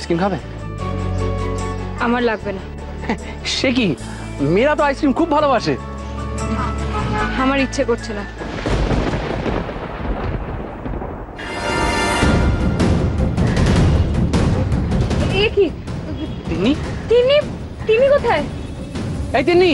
Ice cream খাবে? আমার লাগবে না। সে কি, মেয়েরা তো আইসক্রিম খুব ভালোবাসে। আমার ইচ্ছে করছে না। এ কি? তিন্নি, তিন্নি, তিন্নি কোথায়? এই তিন্নি,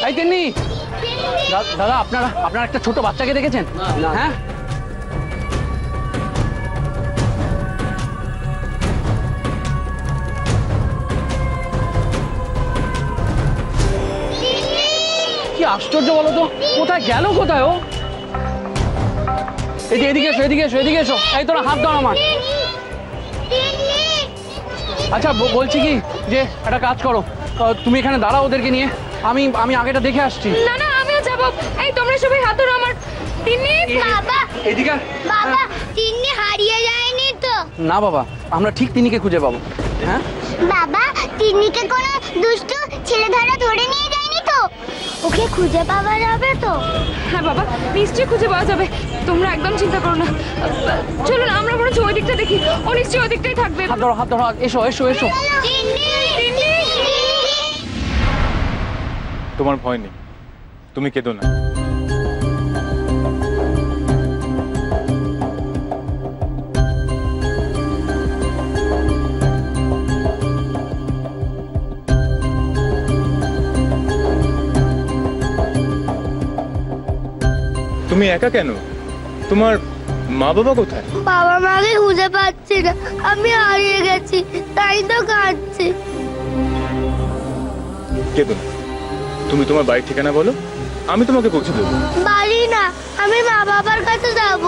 এই তিন্নি। দাদা, আপনারা একটা ছোট বাচ্চাকে দেখেছেন? হ্যাঁ, কি আশ্চর্য বলো তো, কোথায় গেল, কোথায় ও? এদিকে এসো, এদিকে এসো, এদিকে এসো। এই তোরা হাত ধর আমার। আচ্ছা, বলছি কি যে একটা কাজ করো, তুমি এখানে দাঁড়াও ওদেরকে নিয়ে, আমি আগেটা দেখে আসছি। না না, আমিও যাবো। এই তোমরা সবাই হাত ধরো আমার। তিন্নি, বাবা, এদিকে। বাবা, তিন্নি হারিয়ে যায়নি তো? না বাবা, আমরা ঠিক তিন্নিকে খুঁজে পাবো। হ্যাঁ বাবা, তিন্নিকে কোনো দুষ্ট ছেলেধরা ধরে নিয়ে যায়নি তো? ওকে খুঁজে পাওয়া যাবে তো? হ্যাঁ বাবা, নিশ্চয়ই খুঁজে পাওয়া যাবে। তোমরা একদম চিন্তা করো না। চলুন আমরা বরঞ্চ ওই দিকটা দেখি। ও নিশ্চয়ই ওই দিকটাই থাকবে। হাত ধরো, হাত ধরো, এসো এসো এসো। তিন্নি, তিন্নি, তোমার ভয় নেই, তুমি কেঁদো না। তুমি একা কেন? তোমার মা বাবা কোথায়? বাবা মাকে খুঁজে পাচ্ছি না, আমি হারিয়ে গেছি, তাই তো কাঁদছি। কেঁদো না, তুমি তোমার বাড়ির ঠিকানা বলো, আমি তোমাকে পৌঁছে দেবো। বাড়ি না, আমি মা বাবার কাছে যাব।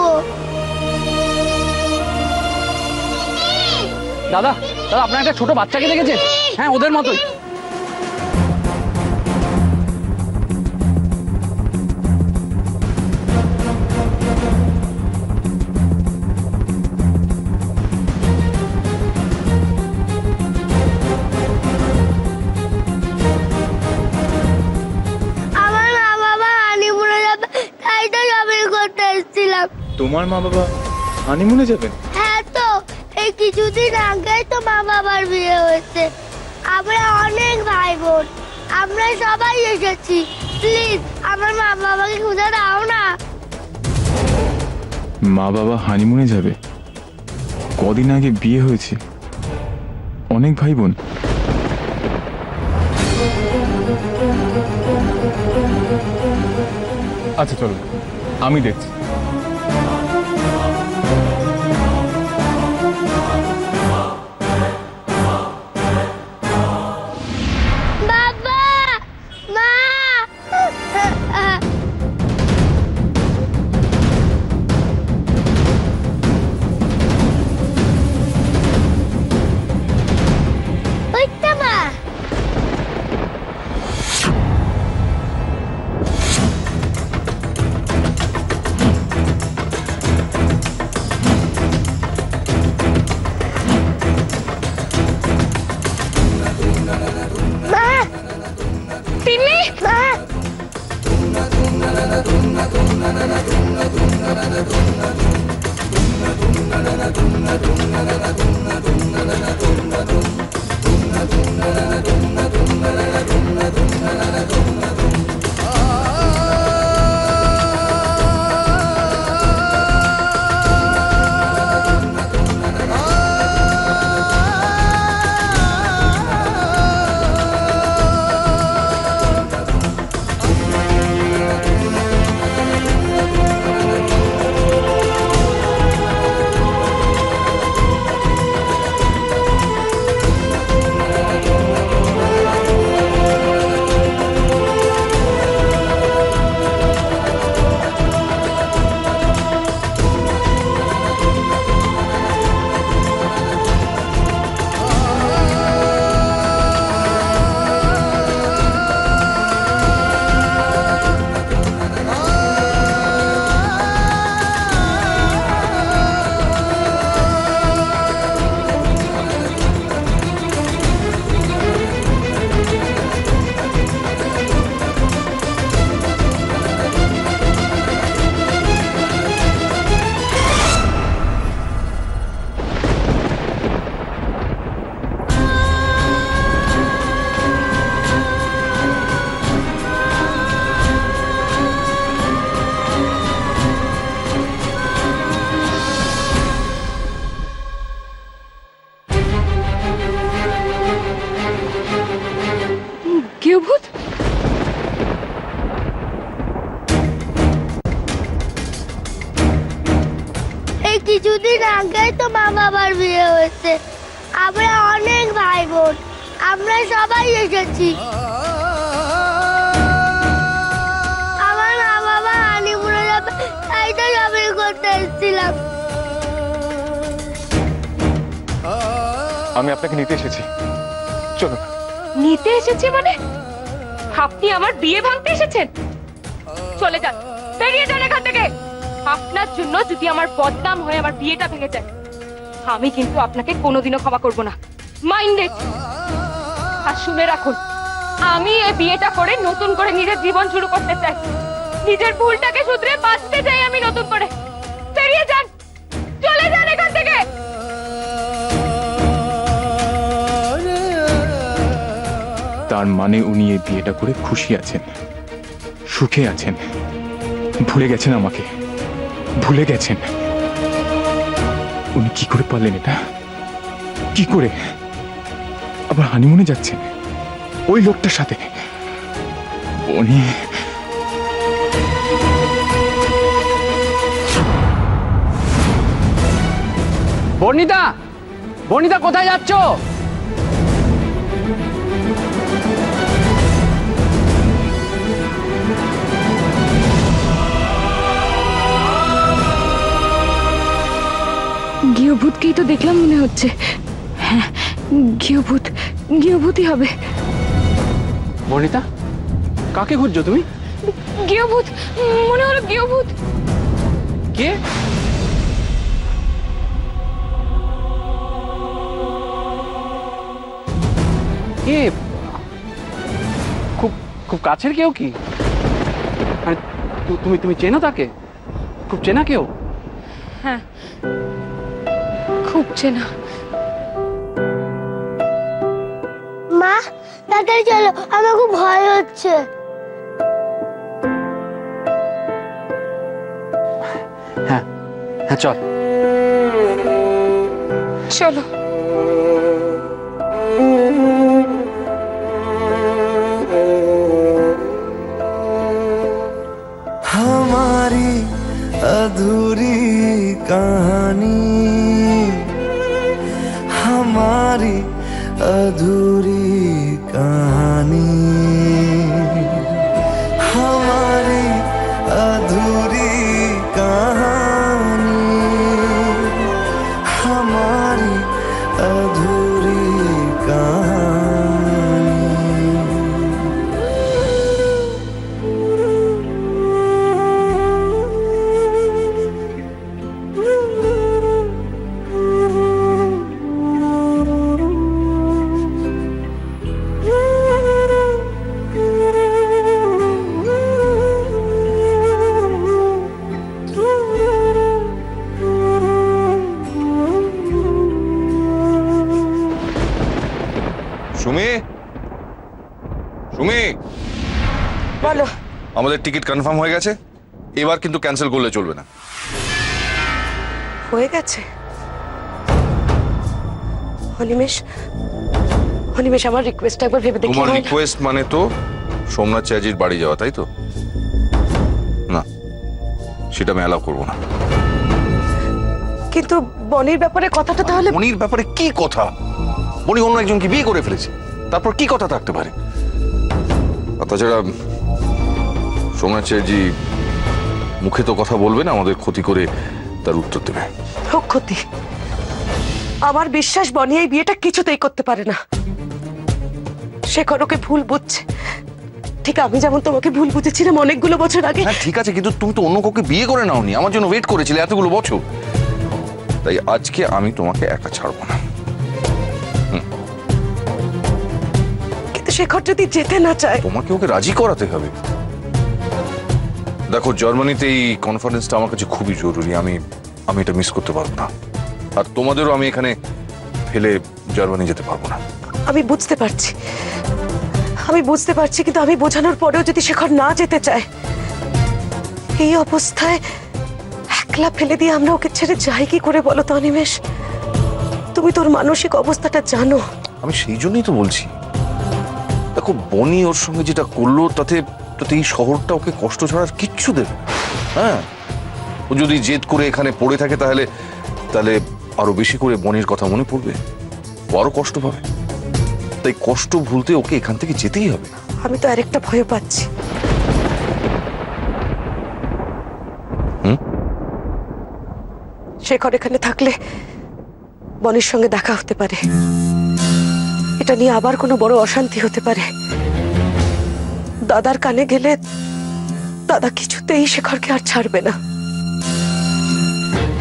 দাদা, আপনার একটা ছোট বাচ্চাকে দেখেছেন? হ্যাঁ, ওদের মতোই। আমার মা বাবা হানিমুনে যাবে, তাই তো শপিং করতে এসেছিলাম। তোমার মা বাবা হানিমুনে যাবেন? হ্যাঁ তো, এই কিছুদিন আগেই তো মা বাবার বিয়ে হয়েছে। আমরা অনেক ভাই বোন, আমরা সবাই এসেছি। প্লিজ আমার মা বাবাকে খুঁজে দাও না। মা বাবা হানিমুনে যাবে? কদিন আগে বিয়ে হয়েছে, অনেক ভাই বোন। আচ্ছা চলো, আমি দেখছি। বাবা, মা, ওই তো মা। মা, তিন্নি, মা, এই কিছুদিন আগে তো মা বাবার বিয়ে হয়েছে। আমরা অনেক ভাই বোন, আমরা সবাই এসেছি। আমার মা বাবা হানিমুনে যাবে, তাই তো শপিং করতে এসেছিলাম। আমি আপনাকে নিতে এসেছি, চলো। নিতে এসেছি মানে? আপনি আমার বিয়ে ভাঙতে এসেছেন? চলে যান, বেরিয়ে যান এখান থেকে। আপনার জন্য যদি আমার বদনাম হয়ে আমার বিয়েটা ভেঙে যায়, আমি কিন্তু আপনাকে কোনোদিনও ক্ষমা করব না। মাইন্ডেড। আর শুনে রাখুন, আমি এই বিয়েটা করে নতুন করে নিজের জীবন শুরু করতে চাই। নিজের ভুলটাকে শুধরে বাঁচতে চাই আমি নতুন করে। বেরিয়ে যান, চলে যান এখান থেকে। তার মানে উনি এই বিয়েটা করে খুশি আছেন, সুখে আছেন, ভুলে গেছেন আমাকে, ভুলে গেছেন। উনি কি করে পারলেন এটা? কি করে? আবার হানিমুনে যাচ্ছেন ওই লোকটার সাথে? উনি বর্ণিতা, বর্ণিতা কোথায় যাচ্ছ? গৃহভূতকেই তো দেখলাম মনে হচ্ছে। হ্যাঁ, গৃহভূতই হবে। বর্ণিতা, কাকে খুঁজছো তুমি? গৃহভূত, মনে হলো গৃহভূত। কে? কে? খুব খুব কাছের কেউ কি? মানে তুমি চেনো তাকে? খুব চেনা কেউ? হ্যাঁ, খুব চেনা। মা, তাড়াতাড়ি চলো, আমার খুব ভয় হচ্ছে। হ্যাঁ হ্যাঁ, চল। চলো। हमारी अधूरी कहानी, हमारी अधूरी कहानी, हमारी अधूरी कहानी, हमारी अधूरी कहानी। সুমি, সুমি, বলো। আমাদের টিকিট কনফার্ম হয়ে গেছে, এবার কিন্তু ক্যান্সেল করলে চলবে না। হয়ে গেছে? অনিমেষ, অনিমেষ, আমার রিকোয়েস্ট একবার ভেবে দেখি। তোমার রিকোয়েস্ট মানে তো সোমনাথ চ্যাটার্জির বাড়ি যাওয়া, তাই তো? না, সেটা আমি অ্যালাউ করবো না। কিন্তু বনির ব্যাপারে কথাটা তাহলে? বনির ব্যাপারে কি কথা? বনি অন্য একজনকে বিয়ে করে ফেলেছে, তারপর কি কথা থাকতে পারে? আর তাছাড়া সোমনাথ চ্যাটার্জি মুখে তো কথা বলবে না, আমাদের ক্ষতি করে তার উত্তর দেবে। হোক ক্ষতি, আমার বিশ্বাস বনি এই বিয়েটা কিছুতেই করতে পারে না। সে ওকে ভুল বুঝছে, ঠিক আমি যেমন তোমাকে ভুল বুঝেছিলাম অনেকগুলো বছর আগে। হ্যাঁ ঠিক আছে, কিন্তু তুমি তো অন্য কাউকে বিয়ে করে নাওনি, আমার জন্য ওয়েট করেছিলে এতগুলো বছর। তাই আজকে আমি তোমাকে একা ছাড়বো না। কিন্তু শেখর যদি যেতে না চায়? তোমাকে ওকে রাজি করাতে হবে। দেখো, জার্মানিতে এই কনফারেন্সটা আমার কাছে খুবই জরুরি, আমি এটা মিস করতে পারবো না। আর তোমাদেরও আমি এখানে ফেলে জার্মানি যেতে পারবো না। আমি বুঝতে পারছি, কিন্তু আমি বোঝানোর পরেও যদি শেখর না যেতে চায়, এই অবস্থায় একলা ফেলে দিয়ে আমরা ওকে ছেড়ে যাই কি করে বলো তো অনিমেষ? তুমি তোর মানসিক অবস্থাটা জানো। আমি সেই জন্যই তো বলছি। দেখো, বনি ওর সঙ্গে যেটা করলো তাতে এই শহরটা ওকে কষ্ট ছাড়ার কিচ্ছু দেবে। হ্যাঁ, ও যদি জেদ করে এখানে পড়ে থাকে তাহলে তাহলে আরো বেশি করে বনির কথা মনে পড়বে, ও আরো কষ্ট পাবে। তাই কষ্ট ভুলতে ওকে এখান থেকে যেতেই হবে। আমি তো আরেকটা ভয় পাচ্ছি। শেখর এখানে থাকলে বনির সঙ্গে দেখা হতে পারে, এটা নিয়ে আবার কোনো বড় অশান্তি হতে পারে। দাদার কানে গেলে দাদা কিছুতেই শেখরকে আর ছাড়বে না।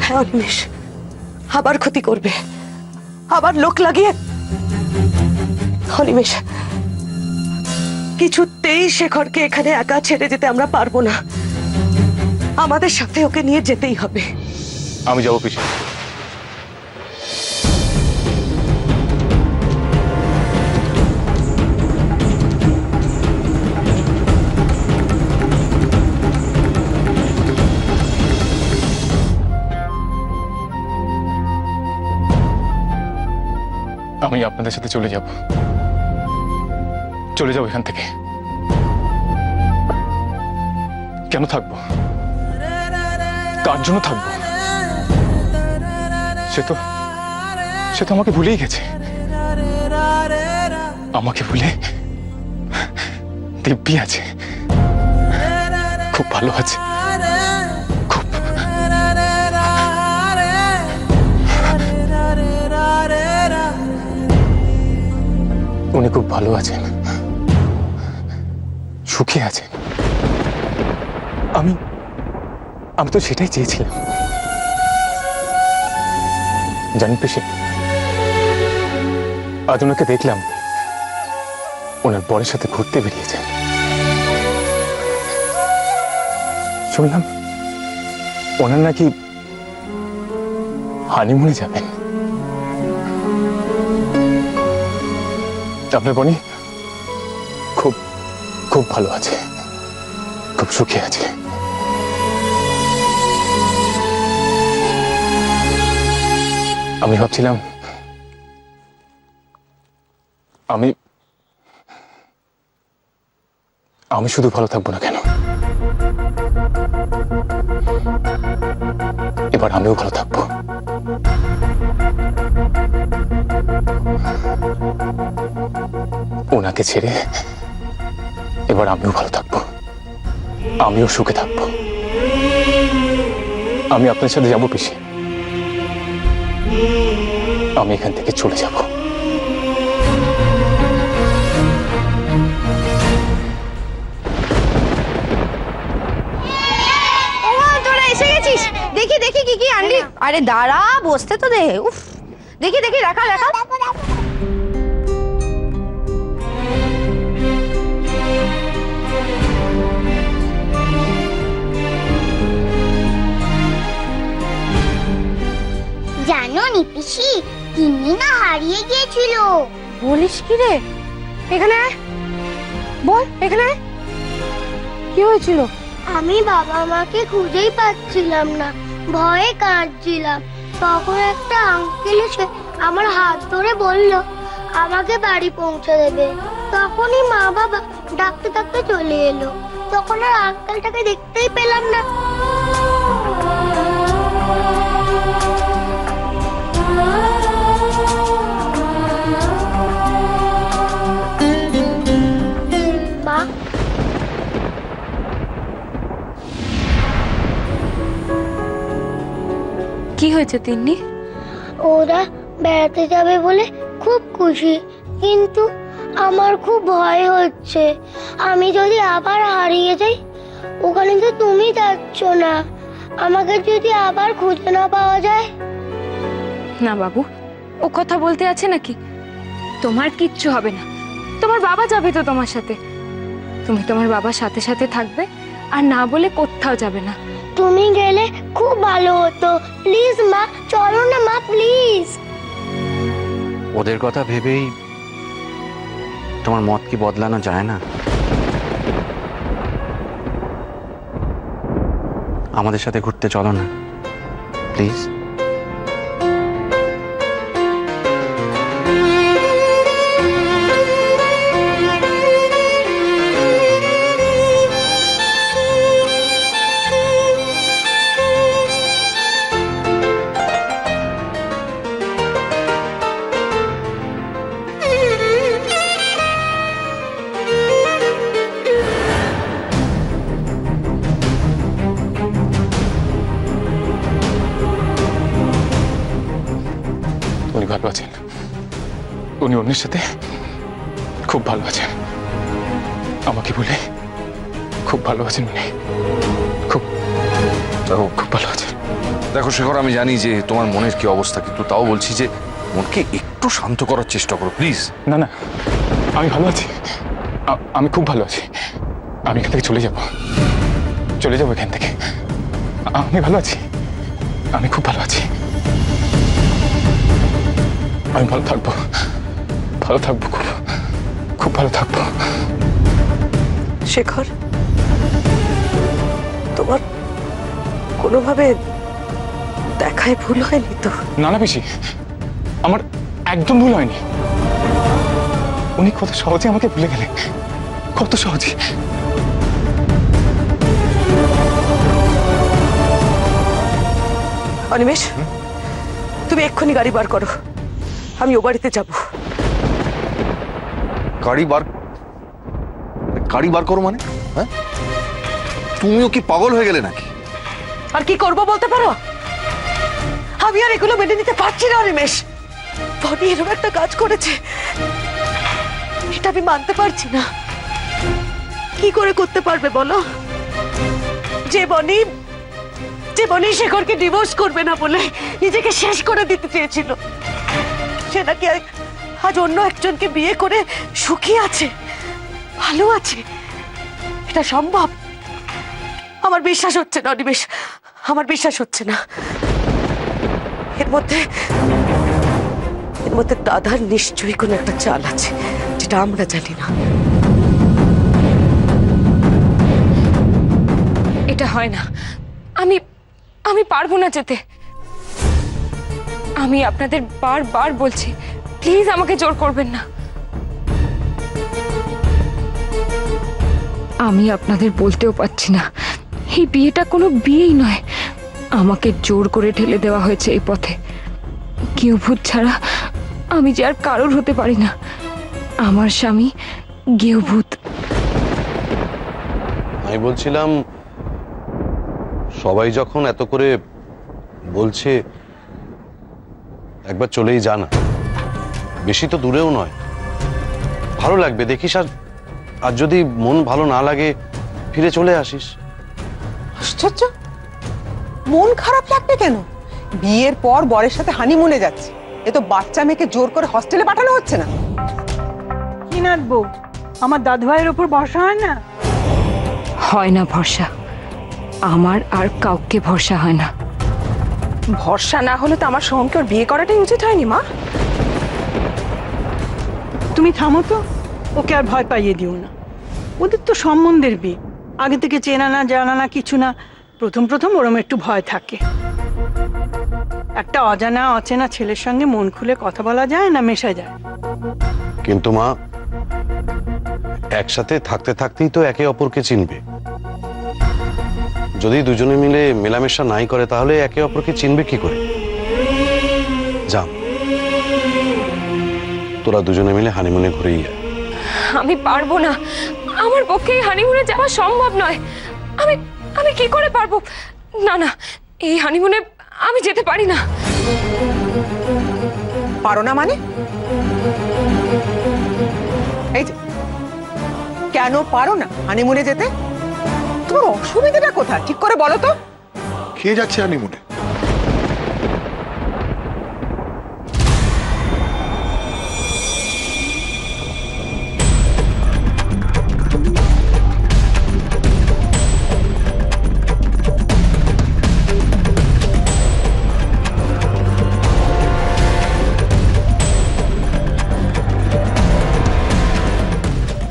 হ্যাঁ অনিমেষ, আবার ক্ষতি করবে, আবার লোক লাগিয়ে। অনিমেষ, কিছুতেই শেখরকে এখানে একা ছেড়ে যেতে আমরা পারবো না, আমাদের সাথে ওকে নিয়ে যেতেই হবে। আমি যাবো পিসি। আমি আপনাদের সাথে চলে যাব এখান থেকে। কেন থাকবো? কার জন্য থাকবো? সে তো আমাকে ভুলেই গেছে। আমাকে ভুলে দিব্যি আছে, খুব ভালো আছে, খুব। উনি খুব ভালো আছেন, সুখে আছেন। আমি তো সেটাই চেয়েছিলাম। জানেন পিসি, আজ ওনাকে দেখলাম ওনার বরের সাথে ঘুরতে বেরিয়েছেন। শুনলাম ওনার নাকি হানিমুনে যাবেন। আপনার বনি খুব খুব ভালো আছে, খুব সুখে আছে। আমি ভাবছিলাম আমি শুধু ভালো থাকবো না কেন, এবার আমিও ভালো থাকবো। ওনাকে ছেড়ে এবার আমিও ভালো থাকবো, আমিও সুখে থাকবো। আমি আপনার সাথে যাবো পিসি, আমি এখান থেকে চলে যাব। তোরা এসে গেছিস, দেখি দেখি কি কি আনলি। আরে দাঁড়া, বসতে তো দে। উফ, দেখি দেখি, রাখা রাখা। জানো নি পিসি, তিন্নি না হারিয়ে গিয়েছিল। বলিস কি রে? এখানে আয়, বল এখানে আয়। কি হয়েছিল? আমি বাবা মাকে খুঁজেই পাচ্ছিলাম না, ভয়ে কাঁদছিলাম। তখন একটা আঙ্কেল এসে আমার হাত ধরে বলল আমাকে বাড়ি পৌঁছে দেবে। তখনই মা বাবা ডাকতে ডাকতে চলে এলো। তখন আর আঙ্কেলটাকে দেখতেই পেলাম না। মা, কি হয়েছে তিন্নি? ওরা বেড়াতে যাবে বলে খুব খুশি, কিন্তু আমার খুব ভয় হচ্ছে। আমি যদি আবার হারিয়ে যাই, ওখানে তো তুমি যাচ্ছ না, আমাকে যদি আবার খুঁজে না পাওয়া যায়। না বাবু, ও কথা বলতে আছে নাকি? তোমার কিচ্ছু হবে না, তোমার বাবা যাবে তো তোমার সাথে। তুমি তোমার বাবার সাথে সাথে থাকবে, আর না বলে কোথাও যাবে না। তুমি গেলে খুব ভালো হতো। প্লিজ মা, চলো না মা, প্লিজ। ওদের কথা ভেবেই তোমার মত কি বদলানো যায় না? আমাদের সাথে ঘুরতে চলো না প্লিজ। ভালো আছেন। উনি অন্যের সাথে খুব ভালো আছেন। আমাকে বলে খুব ভালো আছেন উনি, খুব খুব ভালো আছেন। দেখো শেখর, আমি জানি যে তোমার মনের কি অবস্থা, কিন্তু তাও বলছি যে মনকে একটু শান্ত করার চেষ্টা করো প্লিজ। না না, আমি ভালো আছি, আমি খুব ভালো আছি। আমি এখান থেকে চলে যাব এখান থেকে। আমি ভালো আছি, আমি খুব ভালো আছি। আমি ভালো থাকবো, খুব খুব ভালো থাকবো। শেখর, তোমার কোনোভাবে দেখায় ভুল হয়নি তো? না না পিসি, আমার একদম ভুল হয়নি। উনি কত সহজে আমাকে ভুলে গেলেন, কত সহজে। অনিমেষ, তুমি এক্ষুনি গাড়ি বার করো, আমি ও বাড়িতে যাব। গাড়ি বার করো মানে? হ্যাঁ, তুমিও কি পাগল হয়ে গেলে নাকি? আর কি করব বলতে পারো? আমি আর এগুলো মেনে নিতে পারছি না অনিমেষ। বনি এরকম একটা কাজ করেছে, এটা আমি মানতে পারছি না। কি করে করতে পারবে বলো? যে বনি শেখরকে ডিভোর্স করবে না বলে নিজেকে শেষ করে দিতে চেয়েছিল, সে নাকি আজ অন্য একজনকে বিয়ে করে সুখী আছে, ভালো আছে। এটা সম্ভব? আমার বিশ্বাস হচ্ছে না অনিমেষ, আমার বিশ্বাস হচ্ছে না। এর মধ্যে দাদার নিশ্চয়ই কোনো একটা চাল আছে, যেটা আমরা জানি না। এটা হয় না। আমি পারবো না যেতে। আমি আপনাদের বারবার বলছি, প্লিজ আমাকে জোর করবেন না। আমি আপনাদের বলতেও পারছি না, এই বিয়েটা কোনো বিয়েই নয়। আমাকে জোর করে ঠেলে দেওয়া হয়েছে এই পথে। কেউ ভূত ছাড়া আমি যে আর কারোর হতে পারি না। আমার স্বামী গেউভূত। আমি বলছিলাম, সবাই যখন এত করে বলছে, একবার চলেই যা না। বেশি তো দূরেও নয়, ভালো লাগবে দেখিস। আর যদি মন ভালো না লাগে ফিরে চলে আসিস। আশ্চর্য, মন খারাপ লাগবে কেন? বিয়ের পর বরের সাথে হানিমুনে যাচ্ছে, এ তো বাচ্চা মেয়েকে জোর করে হস্টেলে পাঠানো হচ্ছে না। কি নাটবো, আমার দাদু ভাইয়ের ওপর ভরসা হয় না? হয় না ভরসা, আমার আর কাউকে ভরসা হয় না। ভরসা না হলে তো আমার সোহমকে ওর বিয়ে করাটাই উচিত হয়নি মা। তুমি থামো তো, ওকে আর ভয় পাইয়ে দিও না। ওদের তো সম্বন্ধের বিয়ে, আগে থেকে চেনা না জানা না কিছু না। প্রথম ওরম একটু ভয় থাকে। একটা অজানা অচেনা ছেলের সঙ্গে মন খুলে কথা বলা যায় না, মেশা যায়। কিন্তু মা, একসাথে থাকতে থাকতেই তো একে অপরকে চিনবে। যদি দুজনে মিলে মেলামেশা নাই করে, তাহলে একে অপরকে চিনবে কি করে? যা, তোরা দুজনে মিলে হানিমুনে ঘুরেই আয়। আমি পারবো না, আমার পক্ষে হানিমুনে যাওয়া সম্ভব নয়। আমি কি করে পারবো? না না, এই হানিমুনে আমি যেতে পারি না। পারো না মানে? এই যে, কেন পারো না হানিমুনে যেতে? তোমার অসুবিধাটা কোথায় ঠিক করে বলো তো? কে যাচ্ছে হানিমুনে?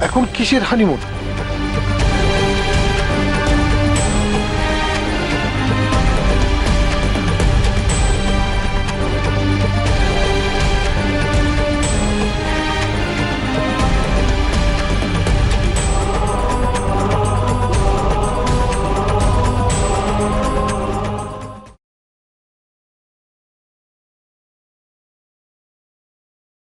এখন কিসের হানিমুন?